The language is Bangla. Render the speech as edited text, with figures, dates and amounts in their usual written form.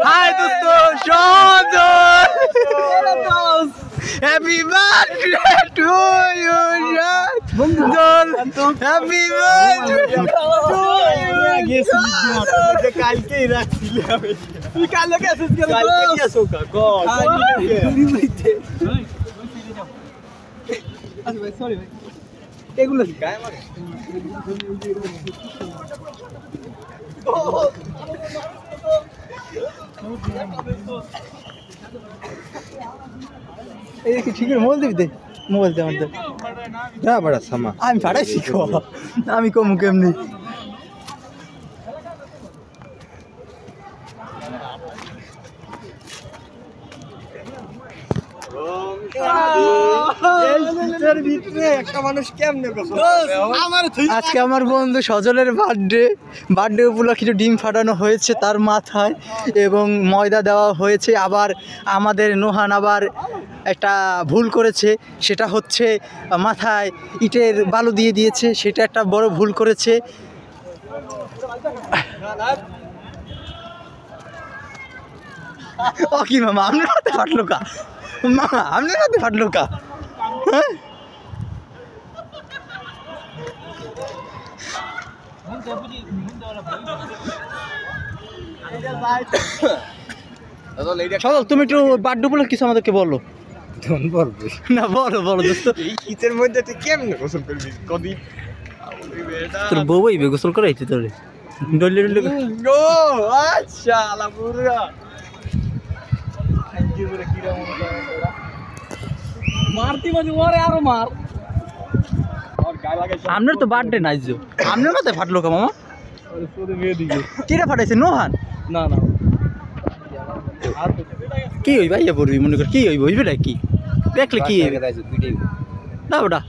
হাই দোস্ত সুন্দর হ্যাপি বার্থডে টু ইউ বন্ধুজন হ্যাপি বার্থডে কালকেই রাখছিলি আমি তুই কালকে গেছিস কেন কালকে গেছো কাকা আচ্ছা ভাই সরি ভাই এগুলো গায়ে মারে এই কি ঠিক মোবাইল দিবি দে মোবাইল দে আমাদের না বড় সামা আমি ফাড়াই শিখো আমি কম কেমনি আজকে আমার বন্ধু সজলের বার্থডে উপলক্ষে একটু ডিম ফাটানো হয়েছে তার মাথায় এবং ময়দা দেওয়া হয়েছে। আবার আমাদের নোহান আবার একটা ভুল করেছে, সেটা হচ্ছে মাথায় ইটের বালু দিয়ে দিয়েছে, সেটা একটা বড় ভুল করেছে। ও কি মামা আপনার হাতে ফাটলো কা মামা আপনার হাতে ফাটলো কা হ্যাঁ সজল তুমি একটু বার্থডে উপলক্ষে কিছু আমাদেরকে বলো। না বলো দোস্ত এই শীতের মধ্যে তুই কেমনে গোসল করবি কদিন তোর বউ বইবে গোসল করাইছি তোরে ডলে ও আচ্ছা আলাপুরা মারতি মানে ওরে আরো মার আপনার তো বার্থডে নাই যে আপনার মাথায় ফাটলো কা মামা কিরা ফাটাইছে নোহান না কি হই ভাইয়া পড়বি মনে কর কি হইব হইবে না কি দেখলে কি না ওটা